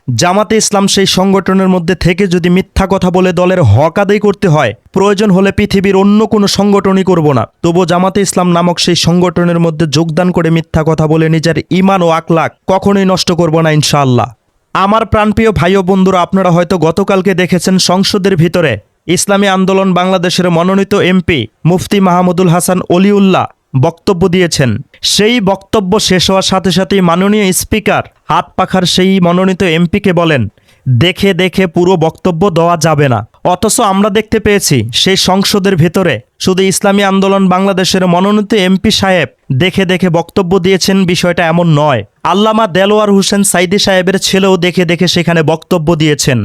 জামাতে ইসলাম সেই সংগঠনের মধ্যে থেকে যদি মিথ্যা কথা বলে দলের হক আদায় করতে হয়, প্রয়োজন হলে পৃথিবীর অন্য কোনো সংগঠনই করব না, তবু জামাতে ইসলাম নামক সেই সংগঠনের মধ্যে যোগদান করে মিথ্যা কথা বলে নিজের ঈমান ও আখলাক কখনোই নষ্ট করব না ইনশাআল্লাহ। আমার প্রাণপ্রিয় ভাই ও বন্ধুরা, আপনারা হয়তো গতকালকে দেখেছেন সংসদের ভিতরে ইসলামী আন্দোলন বাংলাদেশের মনোনীত এমপি মুফতি মাহমুদুল হাসান অলিউল্লাহ বক্তব্য দিয়েছেন। সেই বক্তব্য শেষ হওয়ার সাথে সাথেই মাননীয় স্পিকার হাত পাখার সেই মনোনীত এমপিকে বলেন, দেখে দেখে পুরো বক্তব্য দেওয়া যাবে না। অথচ আমরা দেখতে পেয়েছি সেই সংসদের ভেতরে শুধু ইসলামী আন্দোলন বাংলাদেশের মনোনীত এমপি সাহেব দেখে দেখে বক্তব্য দিয়েছেন, বিষয়টা এমন নয়। আল্লামা দেলোয়ার হোসেন সাইদি সাহেবের ছেলেও দেখে দেখে সেখানে বক্তব্য দিয়েছেন।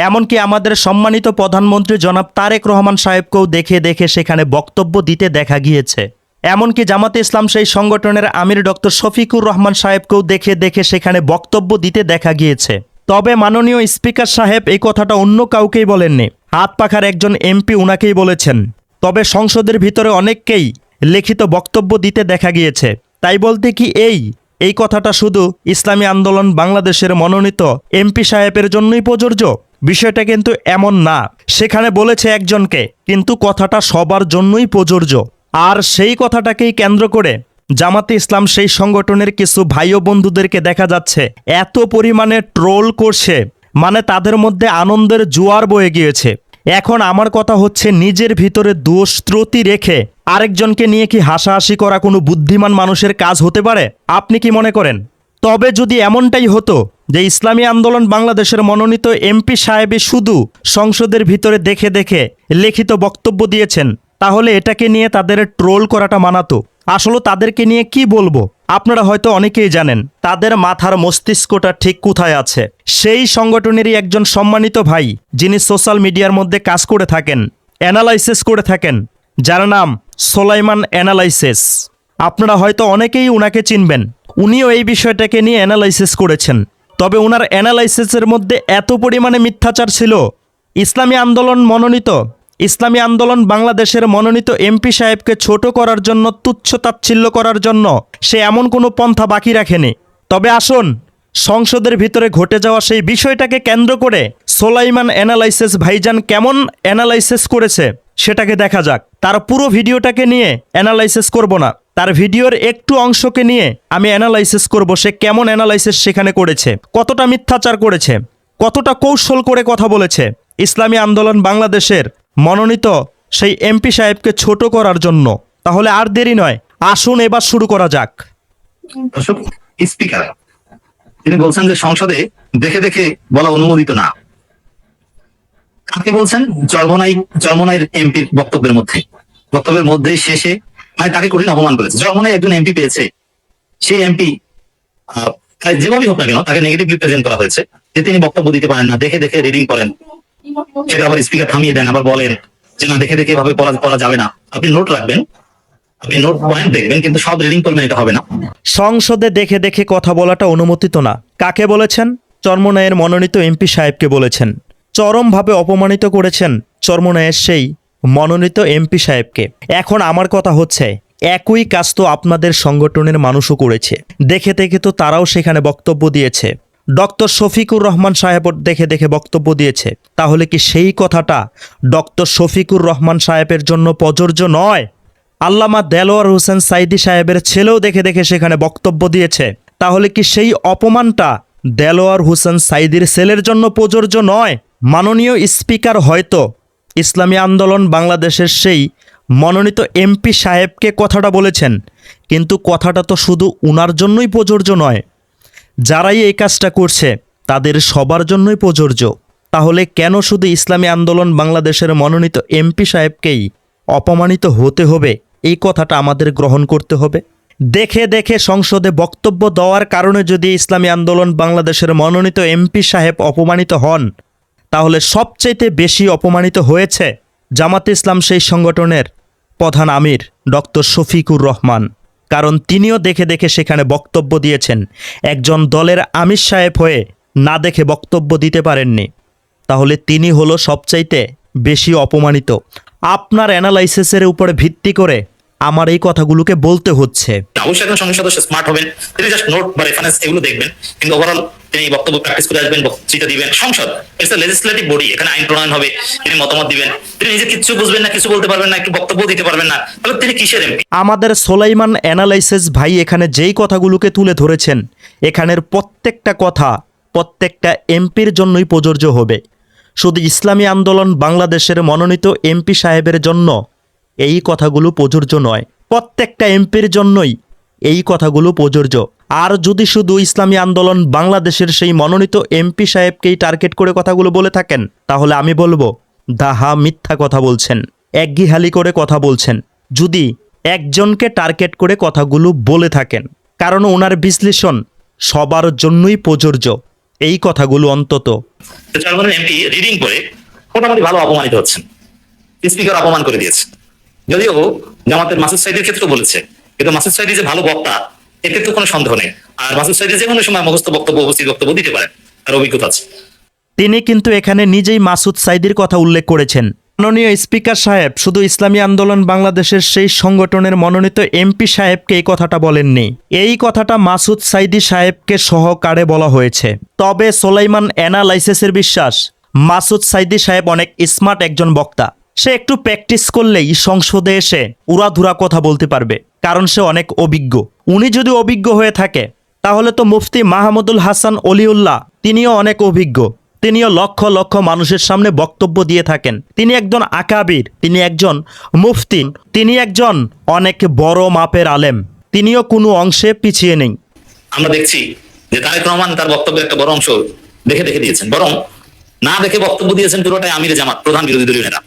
এমনকি আমাদের সম্মানিত প্রধানমন্ত্রী জনাব তারেক রহমান সাহেবকেও দেখে দেখে সেখানে বক্তব্য দিতে দেখা গিয়েছে। এমনকি জামাতে ইসলাম সেই সংগঠনের আমির ডক্টর শফিকুর রহমান সাহেবকেও দেখে দেখে সেখানে বক্তব্য দিতে দেখা গিয়েছে। তবে মাননীয় স্পিকার সাহেব এই কথাটা অন্য কাউকেই বলেননি, হাত পাখার একজন এমপি উনাকেই বলেছেন। তবে সংসদের ভিতরে অনেককেই লিখিত বক্তব্য দিতে দেখা গিয়েছে। তাই বলতে কি এই কথাটা শুধু ইসলামী আন্দোলন বাংলাদেশের মনোনীত এমপি সাহেবের জন্যই প্রযোজ্য? বিষয়টা কিন্তু এমন না। সেখানে বলেছে একজনকে, কিন্তু কথাটা সবার জন্যই প্রযোজ্য। আর সেই কথাটাকেই কেন্দ্র করে জামাতে ইসলাম সেই সংগঠনের কিছু ভাই ও বন্ধুদেরকে দেখা যাচ্ছে এত পরিমাণে ট্রোল করছে, মানে তাদের মধ্যে আনন্দের জোয়ার বয়ে গিয়েছে। এখন আমার কথা হচ্ছে, নিজের ভিতরে দোষ ত্রুটি রেখে আরেকজনকে নিয়ে কি হাসাহাসি করা কোনো বুদ্ধিমান মানুষের কাজ হতে পারে? আপনি কি মনে করেন? তবে যদি এমনটাই হতো যে ইসলামী আন্দোলন বাংলাদেশের মনোনীত এমপি সাহেবই শুধু সংসদের ভিতরে দেখে দেখে লিখিত বক্তব্য দিয়েছেন, তাহলে এটাকে নিয়ে তাদের ট্রোল করাটা মানাতো। আসলে তাদেরকে নিয়ে কি বলবো? আপনারা হয়তো অনেকেই জানেন তাদের মাথার মস্তিষ্কটা ঠিক কোথায় আছে। সেই সংগঠনেরই একজন সম্মানিত ভাই, যিনি সোশ্যাল মিডিয়ার মধ্যে কাজ করে থাকেন, অ্যানালাইসিস করে থাকেন, যার নাম সোলাইমান অ্যানালাইসিস। আপনারা হয়তো অনেকেই উনাকে চিনবেন। উনিও এই বিষয়টাকে নিয়ে অ্যানালাইসিস করেছেন। তবে উনার অ্যানালাইসিসের মধ্যে এত পরিমাণে মিথ্যাচার ছিল, ইসলামী আন্দোলন বাংলাদেশের মনোনীত এমপি সাহেবকে ছোট করার জন্য, তুচ্ছ তাচ্ছিল্য করার জন্য সে এমন কোনো পন্থা বাকি রাখেনি। তবে আসুন, সংসদের ভিতরে ঘটে যাওয়া সেই বিষয়টাকে কেন্দ্র করে সোলাইমান অ্যানালাইসিস ভাইজান কেমন অ্যানালাইসিস করেছে সেটাকে দেখা যাক। তার পুরো ভিডিওটাকে নিয়ে অ্যানালাইসিস করব না, তার ভিডিওর একটু অংশকে নিয়ে আমি অ্যানালাইসিস করব সে কেমন অ্যানালাইসিস সেখানে করেছে, কতটা মিথ্যাচার করেছে, কতটা কৌশল করে কথা বলেছে ইসলামী আন্দোলন বাংলাদেশের মনোনীত সেই এমপি সাহেবকে ছোট করার জন্য। তাহলে আর দেরি নয়, আসুন এবার শুরু করা যাক। দর্শক, স্পিকার তিনি বলছেন যে সংসদে দেখে দেখে বলা অনুমোদিত না। কাকে বলছেন? চরমনাইর এমপির বক্তব্যের মধ্যে শেষে মানে তাকে কঠিন অপমান করেছে। চরমনাই একজন এমপি পেয়েছে, সেই এমপি যেভাবেই হোক না কেন তাকে নেগেটিভ রিপ্রেজেন্ট করা হয়েছে যে তিনি বক্তব্য দিতে পারেন না, দেখে দেখে রিডিং করেন। সেটা আবার স্পিকার থামিয়ে দেন, আবার বলেন যে না, দেখে দেখে এভাবে পড়া যাবে না। আপনি নোট রাখবেন, আপনি নোট পয়েন্ট দেখবেন, কিন্তু সব রিডিং করবেন এটা হবে না। সংসদে দেখে দেখে কথা বলাটা অনুমোদিত না। কাকে বলেছেন? চরমনাইয়ের মনোনীত এমপি সাহেবকে বলেছেন। চরমভাবে অপমানিত করেছেন চরমনাইয়ের সেই মনোনীত এমপি সাহেবকে। এখন আমার কথা হচ্ছে, একই কাজ তো আপনাদের সংগঠনের মানুষও করেছে, দেখে দেখে তো তারাও সেখানে বক্তব্য দিয়েছে। ডক্টর শফিকুর রহমান সাহেব দেখে দেখে বক্তব্য দিয়েছে। তাহলে কি সেই কথাটা ডক্টর শফিকুর রহমান সাহেবের জন্য প্রযোজ্য নয়? আল্লামা দেলোয়ার হোসেন সাইদি সাহেবের ছেলেও দেখে দেখে সেখানে বক্তব্য দিয়েছে। তাহলে কি সেই অপমানটা দেলোয়ার হোসেন সাইদির ছেলের জন্য প্রযোজ্য নয়? মাননীয় স্পিকার হয়তো ইসলামী আন্দোলন বাংলাদেশের সেই মনোনীত এমপি সাহেবকে কথাটা বলেছেন, কিন্তু কথাটা তো শুধু উনার জন্যই প্রযোজ্য নয়, যারাই এই কাজটা করছে তাদের সবার জন্যই প্রযোজ্য। তাহলে কেন শুধু ইসলামী আন্দোলন বাংলাদেশের মনোনীত এমপি সাহেবকেই অপমানিত হতে হবে? এই কথাটা আমাদের গ্রহণ করতে হবে। দেখে দেখে সংসদে বক্তব্য দেওয়ার কারণে যদি ইসলামী আন্দোলন বাংলাদেশের মনোনীত এমপি সাহেব অপমানিত হন, তাহলে সবচাইতে বেশি অপমানিত হয়েছে জামাতে ইসলাম সেই সংগঠনের প্রধান আমির ডক্টর শফিকুর রহমান। কারণ তিনিও দেখে দেখে সেখানে বক্তব্য দিয়েছেন। একজন দলের আমির সাহেব হয়ে না দেখে বক্তব্য দিতে পারেননি, তাহলে তিনি হলো সবচাইতে বেশি অপমানিত। আপনার অ্যানালাইসিসের উপরে ভিত্তি করে আমার এই কথাগুলোকে বলতে হচ্ছে। অবশ্যই একজন সংসদ সদস্য স্মার্ট হবেন, তিনি জাস্ট নোট বা রেফারেন্স এগুলো দেখবেন, কিন্তু ওভারঅল তিনি বক্তব্য প্র্যাকটিস করে আসবেন, বক্তৃতা দিবেন। সংসদ ইটস এ লেজিসলেটিভ বডি, এখানে আইন প্রণয়ন হবে, তিনি মতামত দিবেন। তিনি নিজে কিছু বুঝবেন না, কিছু বলতে পারবেন না, একটু বক্তব্য দিতে পারবেন না, তাহলে তিনি কিসের এমপি? আমাদের সোলাইমান অ্যানালাইসিস ভাই এখানে যেই কথাগুলোকে তুলে ধরেছেন, এখানের প্রত্যেকটা কথা প্রত্যেকটা এমপির জন্যই প্রযোজ্য হবে। শুধু ইসলামী আন্দোলন বাংলাদেশের মনোনীত এমপি সাহেবের জন্য এই কথাগুলো প্রযোজ্য নয়, প্রত্যেকটা এমপির জন্যই এই কথাগুলো প্রযোজ্য। আর যদি শুধু ইসলামী আন্দোলন বাংলাদেশের সেই মনোনীত এমপি সাহেবকেই টার্গেট করে কথাগুলো বলে থাকেন, তাহলে আমি বলবো দাহা মিথ্যা কথা বলছেন, একঘেয়ালি করে কথা বলছেন। যদি একজনকে টার্গেট করে কথাগুলো বলে থাকেন, কারণ ওনার বিশ্লেষণ সবার জন্যই প্রযোজ্য, এই কথাগুলো অন্তত। চরমনের এমপি রিডিং করে মোটামুটি ভালো অপমানিত হচ্ছেন, স্পিকার অপমান করে দিয়েছে। যদিও জামাতের মাসুদ সাইদির ক্ষেত্রে বলেছে, কিন্তু মাসুদ সাইদি যে ভালো বক্তা এতে তো কোনো সন্দেহ নেই। আর মাসুদ সাইদি যে কোনো সময় মুখস্থ বক্তব্য, উপস্থিত বক্তব্য দিতে পারেন, তার অভিজ্ঞতা আছে। তিনি কিন্তু এখানে নিজেই মাসুদ সাইদির কথা উল্লেখ করেছেন। মাননীয় স্পিকার সাহেব শুধু ইসলামী আন্দোলন বাংলাদেশের সেই সংগঠনের মনোনীত এমপি সাহেবকে এই কথাটা বলেননি, এই কথাটা মাসুদ সাইদি সাহেবকে সহকারে বলা হয়েছে। তবে সোলাইমান অ্যানালাইসিসের বিশ্বাস মাসুদ সাইদি সাহেব অনেক স্মার্ট একজন বক্তা। সে একটু প্র্যাকটিস করলেই সংসদে এসে উড়াধুরা কথা বলতে পারবে, কারণ সে অনেক অভিজ্ঞ। উনি যদি অভিজ্ঞ হয়ে থাকে তাহলে তো মুফতি মাহমুদুল হাসান অলিউল্লাহ তিনিও অনেক অভিজ্ঞ, তিনিও লক্ষ লক্ষ মানুষের সামনে বক্তব্য দিয়ে থাকেন। তিনি একজন আকাবির, তিনি একজন মুফতি, তিনি একজন অনেক বড় মাপের আলেম, তিনিও কোনো অংশে পিছিয়ে নেই। আমরা দেখছি যে তারেক রহমান তার বক্তব্যের একটা বড় অংশ দেখে দেখে দিয়েছেন, বরং না দেখে বক্তব্য দিয়েছেন পুরোটাই আমির জামাত, প্রধান বিরোধী দলীয় নেতা।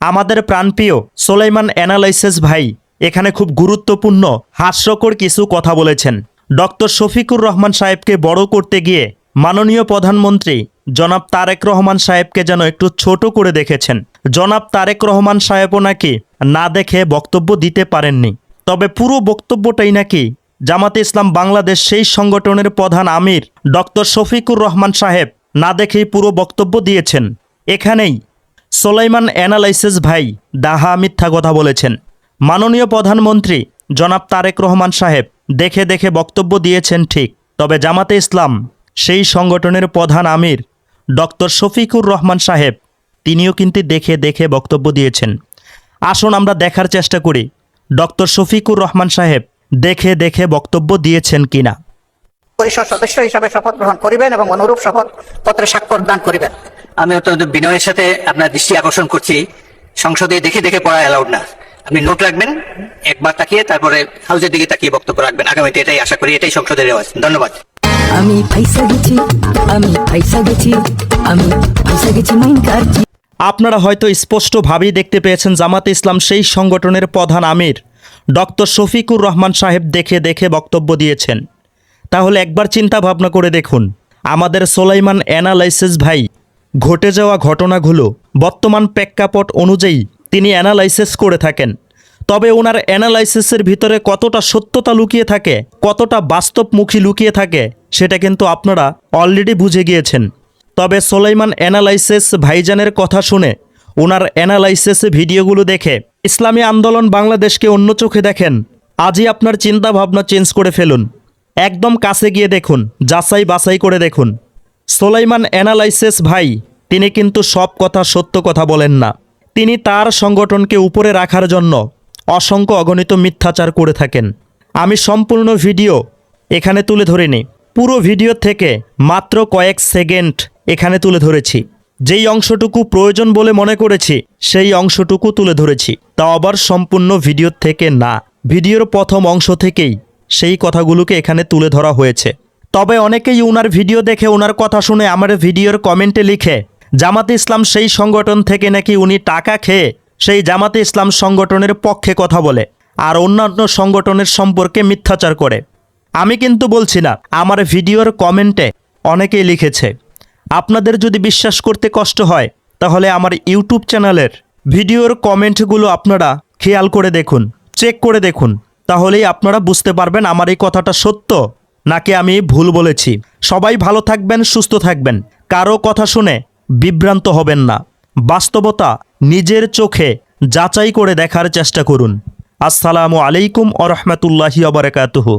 আমাদের প্রাণপ্রিয় সোলাইমান অ্যানালাইসিস ভাই এখানে খুব গুরুত্বপূর্ণ হাস্যকর কিছু কথা বলেছেন। ডক্টর শফিকুর রহমান সাহেবকে বড় করতে গিয়ে মাননীয় প্রধানমন্ত্রী জনাব তারেক রহমান সাহেবকে যেন একটু ছোট করে দেখেছেন। জনাব তারেক রহমান সাহেবও নাকি না দেখে বক্তব্য দিতে পারেননি, তবে পুরো বক্তব্যটাই নাকি জামাতে ইসলাম বাংলাদেশ সেই সংগঠনের প্রধান আমির ডক্টর শফিকুর রহমান সাহেব না দেখেই পুরো বক্তব্য দিয়েছেন। এখানেই সোলাইমান অ্যানালাইসিস ভাই দাহা মিথ্যা কথা বলেছেন। মাননীয় প্রধানমন্ত্রী জনাব তারেক রহমান সাহেব দেখে দেখে বক্তব্য দিয়েছেন ঠিক, তবে জামাতে ইসলাম সেই সংগঠনের প্রধান আমির ডক্টর শফিকুর রহমান সাহেব তিনিও কিন্তু দেখে দেখে বক্তব্য দিয়েছেন। আসুন আমরা দেখার চেষ্টা করি ডক্টর শফিকুর রহমান সাহেব দেখে দেখে বক্তব্য দিয়েছেন কিনা। পরিষদ সদস্য হিসাবে শপথ গ্রহণ করিবেন এবং অনুরূপ শপথ পত্রে স্বাক্ষর দান করিবেন। আমি অত্যন্ত বিনয়ের সাথে আপনার দৃষ্টি আকর্ষণ করছি, সংসদে দেখে দেখে পড়া অ্যালাউড না। আপনি নোট রাখবেন, একবার তাকিয়ে তারপরে হাউসের দিকে তাকিয়ে বক্তব্য রাখবেন। আগামীতে এটাই আশা করি, এটাই সংসদের রেওয়াজ। ধন্যবাদ। আমি ফাইসা গেছি, আমি ফাইসা গেছি, আমি ফাইসা গেছি মাইন কারছি। আপনারা হয়তো স্পষ্টভাবেই দেখতে পেয়েছেন জামাতে ইসলাম সেই সংগঠনের প্রধান আমির ডক্টর শফিকুর রহমান সাহেব দেখে দেখে বক্তব্য দিয়েছেন। তাহলে একবার চিন্তা ভাবনা করে দেখুন, আমাদের সোলাইমান অ্যানালাইসিস ভাই ঘটে যাওয়া ঘটনাগুলো বর্তমান প্রেক্ষাপট অনুযায়ী তিনি অ্যানালাইসিস করে থাকেন, তবে ওনার অ্যানালাইসিসের ভিতরে কতটা সত্যতা লুকিয়ে থাকে, কতটা বাস্তবমুখী লুকিয়ে থাকে সেটা কিন্তু আপনারা অলরেডি বুঝে গিয়েছেন। তবে সোলাইমান অ্যানালাইসিস ভাইজানের কথা শুনে, ওনার অ্যানালাইসিস ভিডিওগুলো দেখে ইসলামী আন্দোলন বাংলাদেশকে অন্য চোখে দেখেন। আজই আপনার চিন্তা ভাবনা চেঞ্জ করে ফেলুন, একদম কাছে গিয়ে দেখুন, যাচাই বাছাই করে দেখুন। সোলাইমান অ্যানালাইসিস ভাই তিনি কিন্তু সব কথা সত্য কথা বলেন না, তিনি তার সংগঠনকে উপরে রাখার জন্য অসংখ্য অগণিত মিথ্যাচার করে থাকেন। আমি সম্পূর্ণ ভিডিও এখানে তুলে ধরিনি, পুরো ভিডিও থেকে মাত্র কয়েক সেকেন্ড এখানে তুলে ধরেছি। যেই অংশটুকু প্রয়োজন বলে মনে করেছি সেই অংশটুকু তুলে ধরেছি, তা আবার সম্পূর্ণ ভিডিও থেকে না, ভিডিওর প্রথম অংশ থেকেই সেই কথাগুলোকে এখানে তুলে ধরা হয়েছে। তবে অনেকেই ওনার ভিডিও দেখে, ওনার কথা শুনে আমার ভিডিওর কমেন্টে লিখে জামাতে ইসলাম সেই সংগঠন থেকে নাকি উনি টাকা খেয়ে সেই জামাতে ইসলাম সংগঠনের পক্ষে কথা বলে আর অন্যান্য সংগঠনের সম্পর্কে মিথ্যাচার করে। আমি কিন্তু বলছি না, আমার ভিডিওর কমেন্টে অনেকেই লিখেছে। আপনাদের যদি বিশ্বাস করতে কষ্ট হয় তাহলে আমার ইউটিউব চ্যানেলের ভিডিওর কমেন্টগুলো আপনারা খেয়াল করে দেখুন, চেক করে দেখুন, তাহলেই আপনারা বুঝতে পারবেন আমার এই কথাটা সত্য নাকি আমি ভুল বলেছি। সবাই ভালো থাকবেন, সুস্থ থাকবেন, কারো কথা শুনে বিভ্রান্ত হবেন না, বাস্তবতা নিজের চোখে যাচাই করে দেখার চেষ্টা করুন। আসসালামু আলাইকুম আ রহমতুল্লাহি আ বারাকাতুহু।